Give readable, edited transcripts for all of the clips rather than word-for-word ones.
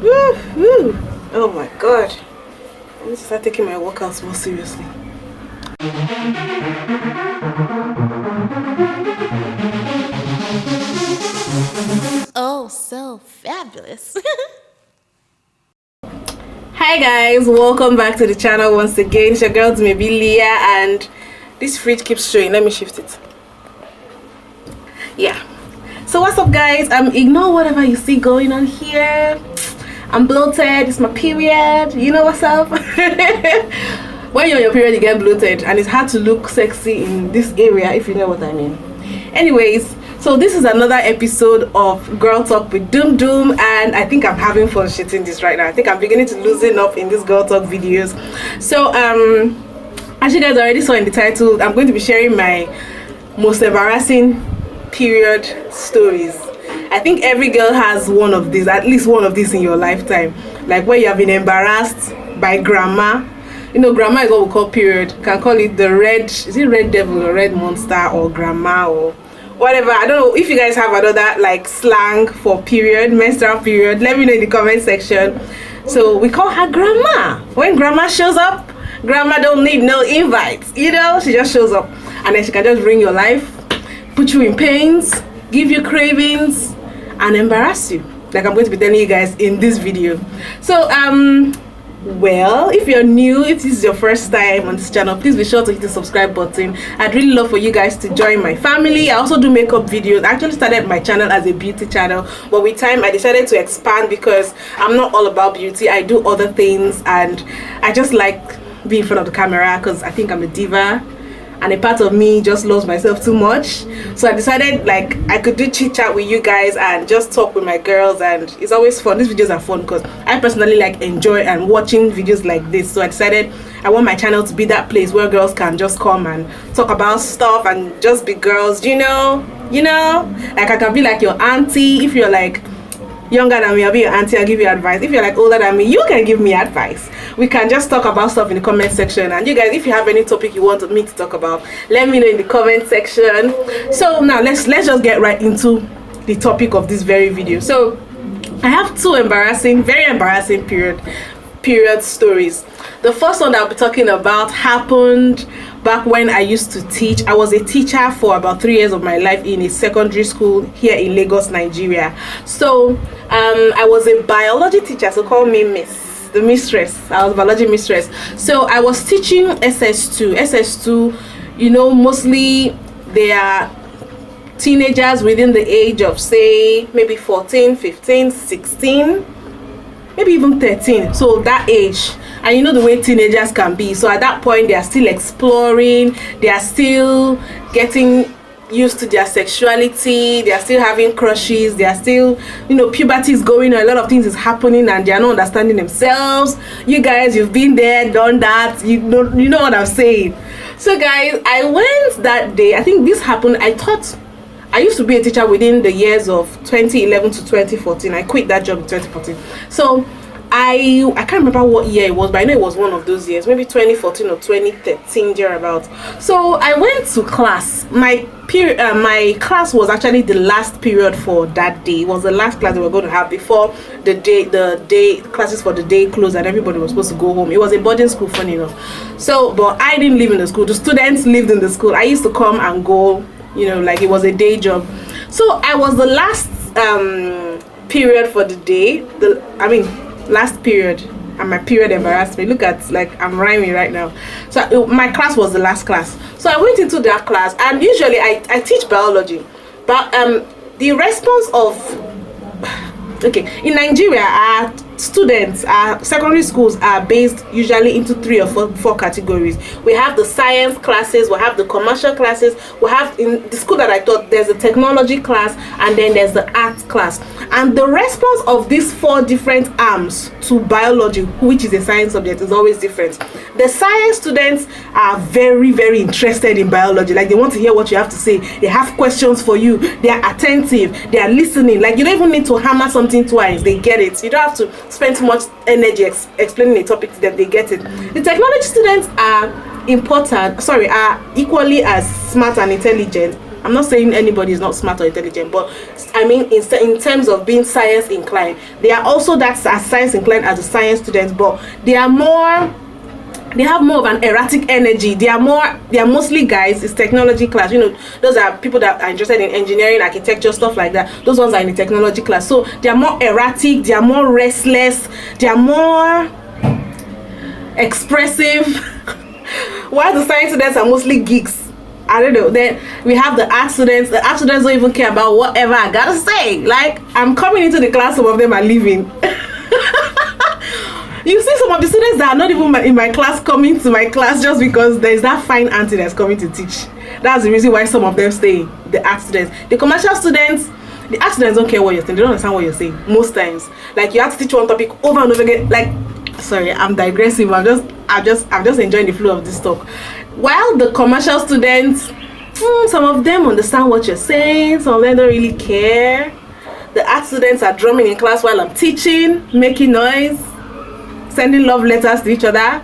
Woo, woo. Oh my god. I need to start taking my workouts more seriously. Oh, so fabulous. Hi guys, welcome back to the channel once again. It's your girl Dumebi Leah, and this fridge keeps showing. Let me shift it. Yeah. So what's up guys? Ignore whatever you see going on here. I'm bloated, it's my period. You know what's up? When you're on your period you get bloated, and it's hard to look sexy in this area, if you know what I mean. Anyways, so this is another episode of Girl Talk with Doom, and I think I'm having fun shitting this right now. I think I'm beginning to loosen up in these Girl Talk videos. So as you guys already saw in the title, I'm going to be sharing my most embarrassing period stories. I think every girl has one of these, at least one of these in your lifetime, like where you have been embarrassed by grandma. You know, grandma is what we call period. You can call it the red, is it red devil or red monster or grandma or whatever. I don't know if you guys have another like slang for period, menstrual period. Let me know in the comment section. So we call her grandma. When grandma shows up, grandma don't need no invites, you know, she just shows up and then she can just ruin your life, put you in pains, give you cravings, and embarrass you, like I'm going to be telling you guys in this video. So well, if you're new, if this is your first time on this channel, please be sure to hit the subscribe button. I'd really love for you guys to join my family. I also do makeup videos. I actually started my channel as a beauty channel, but with time I decided to expand because I'm not all about beauty. I do other things, and I just like being in front of the camera because I think I'm a diva, and a part of me just loves myself too much. So I decided like I could do chit chat with you guys and just talk with my girls, and it's always fun. These videos are fun because I personally like enjoy and watching videos like this. So I decided I want my channel to be that place where girls can just come and talk about stuff and just be girls, you know, like I can be like your auntie. If you're like younger than me, I'll be your auntie, I'll give you advice. If you're like older than me, you can give me advice. We can just talk about stuff in the comment section, and you guys, if you have any topic you want me to talk about, let me know in the comment section. So now let's just get right into the topic of this very video. So I have two very embarrassing period stories. The first one that I'll be talking about happened back when I used to teach. I was a teacher for about 3 years of my life in a secondary school here in Lagos, Nigeria. So I was a biology teacher, so call me the mistress. I was a biology mistress. So I was teaching SS2, you know, mostly they are teenagers within the age of say maybe 14, 15, 16, maybe even 13, so that age. And you know the way teenagers can be, so at that point they are still exploring, they are still getting used to their sexuality, they are still having crushes, they are still, you know, puberty is going on, a lot of things is happening, and they are not understanding themselves. You guys, you've been there, done that, you know what I'm saying. So guys, I went that day. I think this happened, I used to be a teacher within the years of 2011 to 2014. I quit that job in 2014. So I can't remember what year it was, but I know it was one of those years, maybe 2014 or 2013, thereabouts. So I went to class. My class was actually the last period for that day. It was the last class they were going to have before the day classes for the day closed and everybody was supposed to go home. It was a boarding school, funny enough. So, but I didn't live in the school. The students lived in the school. I used to come and go, you know, like it was a day job. So I was the last period for the day. Last period, and my period embarrassed me. Look at, like, I'm rhyming right now. So my class was the last class. So I went into that class, and usually I teach biology, but the response of in Nigeria, our students, our secondary schools are based usually into 3 or 4 categories. We have the science classes, we have the commercial classes, we have, in the school that I taught, there's a technology class, and then there's the arts class. And the response of these 4 different arms to biology, which is a science subject, is always different. The science students are very, very interested in biology. Like, they want to hear what you have to say. They have questions for you. They are attentive. They are listening. Like, you don't even need to hammer something twice. They get it. You don't have to spend too much energy explaining a topic to them. They get it. The technology students are equally as smart and intelligent, I'm not saying anybody is not smart or intelligent, but I mean in terms of being science inclined, they are also that as science inclined as the science students, but they have more of an erratic energy. They are mostly guys. It's technology class, those are people that are interested in engineering, architecture, stuff like that. Those ones are in the technology class, so they are more erratic, they are more restless, they are more expressive. While the science students are mostly geeks. I don't know. Then we have the art students. The art students don't even care about whatever I gotta say. Like, I'm coming into the class, some of them are leaving. You see some of the students that are not even in my class coming to my class just because there's that fine auntie that's coming to teach. That's the reason why some of them stay, the art students. The commercial students, the art students don't care what you're saying. They don't understand what you're saying most times. Like, you have to teach one topic over and over again. Like, sorry, I'm digressive. I'm just enjoying the flow of this talk. While the commercial students, some of them understand what you're saying, some of them don't really care. The art students are drumming in class while I'm teaching, making noise, sending love letters to each other.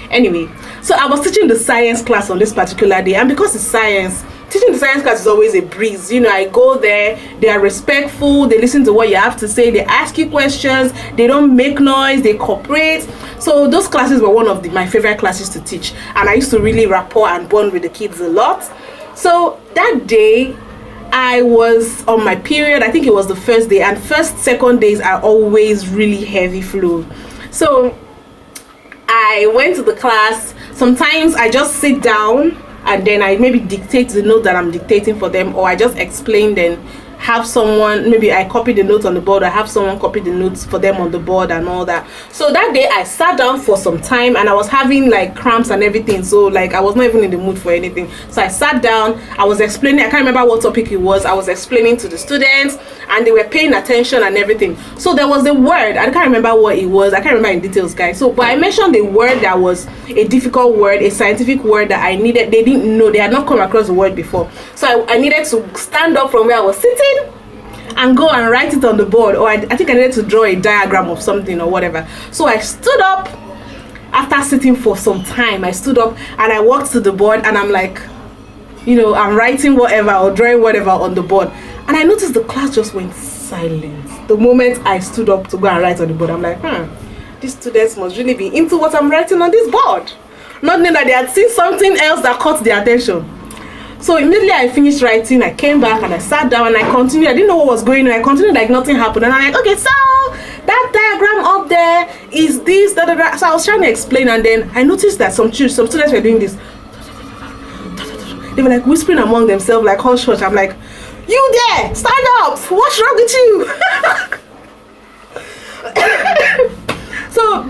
Anyway, so I was teaching the science class on this particular day, and because it's science, teaching the science class is always a breeze. I go there, they are respectful, they listen to what you have to say, they ask you questions, they don't make noise, they cooperate. So those classes were one of my favorite classes to teach, and I used to really rapport and bond with the kids a lot. So that day I was on my period. I think it was the first day, and second days are always really heavy flow. So I went to the class. Sometimes I just sit down and then I maybe dictate the note that I'm dictating for them, or I just explain and have someone, maybe I copy the notes on the board, I have someone copy the notes for them on the board and all that. So that day I sat down for some time, and I was having like cramps and everything, so like I was not even in the mood for anything. So I sat down, I was explaining, I can't remember what topic it was, I was explaining to the students and they were paying attention and everything. So there was a word, I can't remember what it was, I can't remember in details, guys. So but I mentioned a word that was a difficult word, a scientific word that I needed, they didn't know, they had not come across the word before. So I needed to stand up from where I was sitting and go and write it on the board, or I think I needed to draw a diagram of something or whatever. So I stood up. After sitting for some time, I stood up and I walked to the board, and I'm like, I'm writing whatever or drawing whatever on the board, and I noticed the class just went silent the moment I stood up to go and write on the board. I'm like, these students must really be into what I'm writing on this board, not knowing that they had seen something else that caught their attention. So immediately I finished writing, I came back and I sat down and I continued. I didn't know what was going on. I continued like nothing happened. And I'm like, okay, so that diagram up there is this, da, da, da. So I was trying to explain, and then I noticed that some students were doing this. They were like whispering among themselves, like hush hush. I'm like, you there, stand up, what's wrong with you? So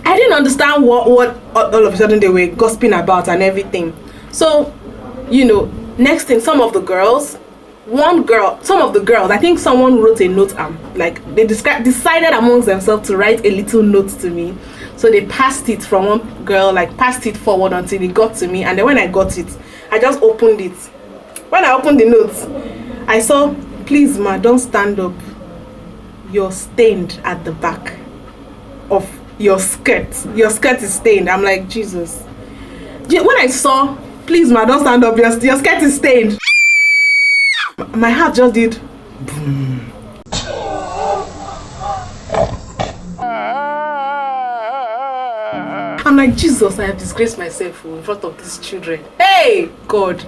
I didn't understand what all of a sudden they were gossiping about and everything. So next thing, some of the girls, I think someone wrote a note, like they decided amongst themselves to write a little note to me. So they passed it from one girl, like passed it forward until it got to me, and then when I got it, I just opened it. When I opened the notes, I saw, please ma, don't stand up, you're stained at the back of your skirt is stained. I'm like, Jesus. When I saw, please ma, don't stand up, your skirt is stained, my heart just did boom. I'm like, Jesus, I have disgraced myself in front of these children. Hey God,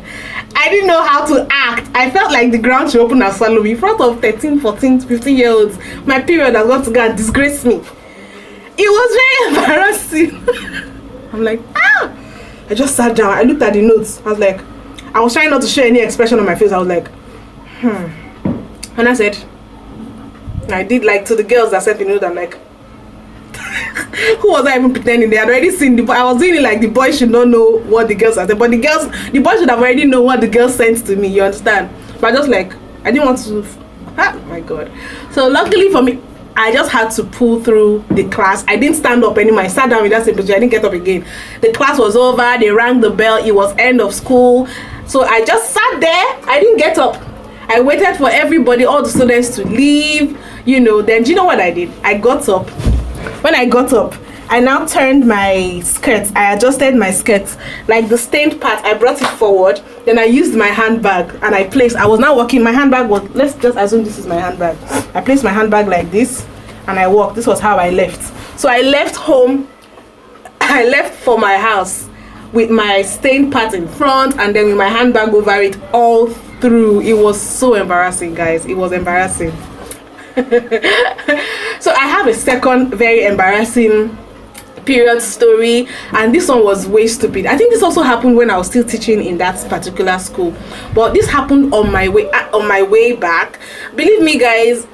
I didn't know how to act. I felt like the ground should open and swallow me in front of 13, 14, 15 year olds. My period has got to go and disgrace me. It was very embarrassing. I'm like, I just sat down, I looked at the notes, I was like, I was trying not to show any expression on my face. I was like, and I said, I did like to the girls that sent the note, I'm like, who was I even pretending? They had already seen the boy. I was doing it like the boy should not know what the girls said, but the boy should have already known what the girls sent to me, you understand? But I just like, I didn't want to, my God. So luckily for me, I just had to pull through the class. I didn't stand up anymore. I sat down with that same position. I didn't get up again. The class was over. They rang the bell. It was end of school. So I just sat there. I didn't get up. I waited for everybody, all the students to leave. Then do you know what I did? I got up. When I got up, I now turned my skirt. I adjusted my skirt, like the stained part. I brought it forward. Then I used my handbag and I placed. I was now walking. My handbag was. Let's just assume this is my handbag. I placed my handbag like this, and I walked. This was how I left. So I left home. I left for my house with my stained part in front, and then with my handbag over it all through. It was so embarrassing, guys. It was embarrassing. So I have a second very embarrassing period story, and this one was way stupid. I think this also happened when I was still teaching in that particular school, but this happened on my way back. Believe me, guys,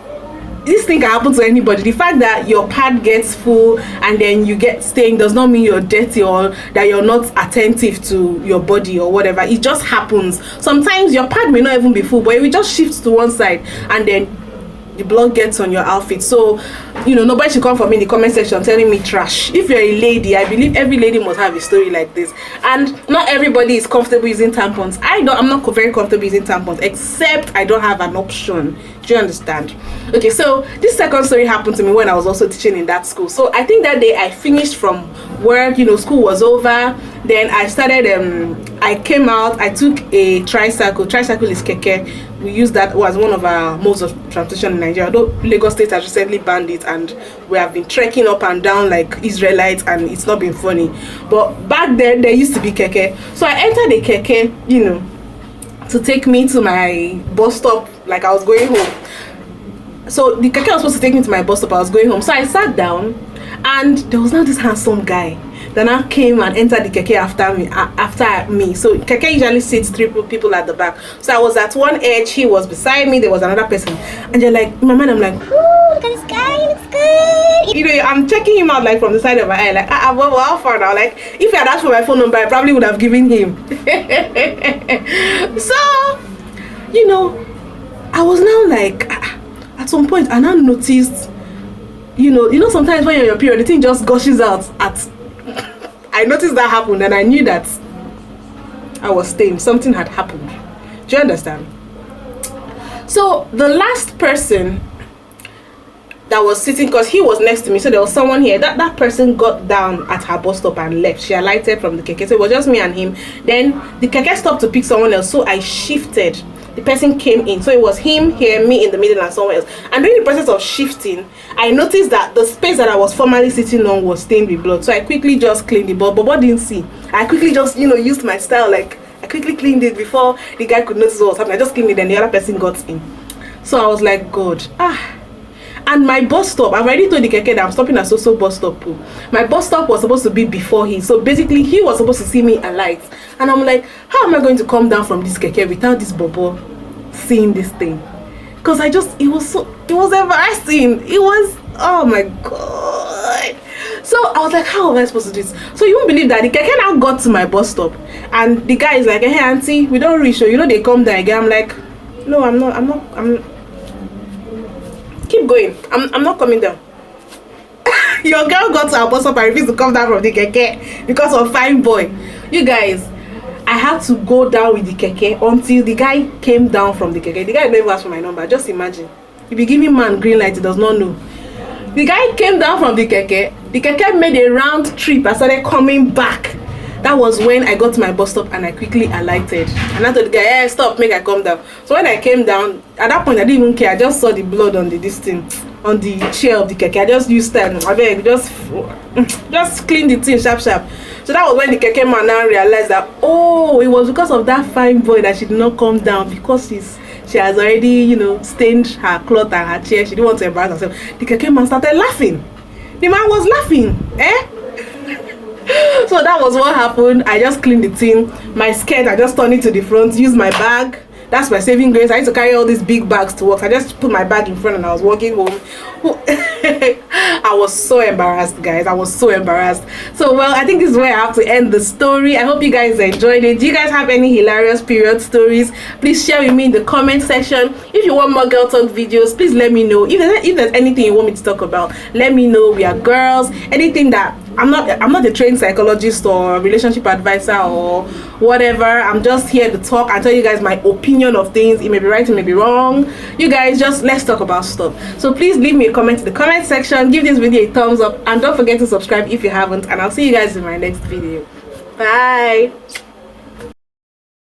this thing can happen to anybody. The fact that your pad gets full and then you get stained does not mean you're dirty or that you're not attentive to your body or whatever. It just happens. Sometimes your pad may not even be full, but it will just shift to one side and then the blood gets on your outfit. So, you know, nobody should come for me in the comment section telling me trash. If you're a lady, I believe every lady must have a story like this. And not everybody is comfortable using tampons. I'm not very comfortable using tampons, except I don't have an option. Do you understand? Okay, so this second story happened to me when I was also teaching in that school. So I think that day I finished from work, you know, school was over. Then I started, I came out, I took a tricycle. Tricycle is keke. We use that as one of our modes of transportation in Nigeria. Although Lagos State has recently banned it, and we have been trekking up and down like Israelites, and it's not been funny. But back then, there used to be keke. So I entered the keke, you know, to take me to my bus stop, like I was going home. So the keke was supposed to take me to my bus stop. I was going home. So I sat down, and there was now this handsome guy that now came and entered the keke after me. So keke usually sits 3 people at the back. So I was at one edge, he was beside me, there was another person, and they're like, in my mind I'm like, ooh, look at this guy, he looks good. You know, I'm checking him out like from the side of my eye, like, well, how far now? Like, if I had asked for my phone number, I probably would have given him. So, you know, I was now like, at some point I now noticed, you know sometimes when you're in your period, the thing just gushes out at I noticed that happened, and I knew that I was stained. Something had happened. Do you understand? So the last person that was sitting, because he was next to me, so there was someone here. That person got down at her bus stop and left. She alighted from the keke, so it was just me and him. Then the keke stopped to pick someone else, so I shifted. The person came in, so it was him here, me in the middle, and someone else. And during the process of shifting, I noticed that the space that I was formerly sitting on was stained with blood. So I quickly just cleaned it, but Bobo didn't see. I quickly just, you know, used my style, like I quickly cleaned it before the guy could notice what was happening. I just cleaned it, then the other person got in. So I was like, God, And my bus stop, I've already told the keke that I'm stopping at so bus stop. My bus stop was supposed to be before him, so basically he was supposed to see me alight. And I'm like, how am I going to come down from this keke without this bobo seeing this thing? Because it was embarrassing. It was, oh my God. So I was like, how am I supposed to do this? So you won't believe that the keke now got to my bus stop, and the guy is like, hey auntie, we don't reach, so you know they come down again. I'm like, no, I'm not. Keep going. I'm not coming down. Your girl got to our bus stop and refused to come down from the keke because of fine boy. You guys, I had to go down with the keke until the guy came down from the keke. The guy never asked for my number. Just imagine. If you give him man green light, he does not know. The guy came down from the keke. The keke made a round trip. I started coming back. That was when I got to my bus stop and I quickly alighted. And I told the guy, hey, stop, make I come down. So when I came down, at that point I didn't even care. I just saw the blood on this thing, on the chair of the keke. I just used that. I beg, just clean the thing sharp. So that was when the keke man now realized that, oh, it was because of that fine boy that she did not come down, because she has already, you know, stained her cloth and her chair. She didn't want to embarrass herself. The keke man started laughing. The man was laughing. So that was what happened. I just cleaned the thing. My skirt, I just turned it to the front, used my bag. That's my saving grace. I used to carry all these big bags to work. So I just put my bag in front and I was walking home. I was so embarrassed, guys. I was so embarrassed. So, well, I think this is where I have to end the story. I hope you guys enjoyed it. Do you guys have any hilarious period stories? Please share with me in the comment section. If you want more girl talk videos, please let me know. If there's anything you want me to talk about, let me know. We are girls. Anything that I'm not a trained psychologist or relationship advisor or whatever. I'm just here to talk and tell you guys my opinion of things. It may be right, it may be wrong. You guys, just let's talk about stuff. So please leave me a comment in the comment section, give this video a thumbs up, and don't forget to subscribe if you haven't, and I'll see you guys in my next video. Bye.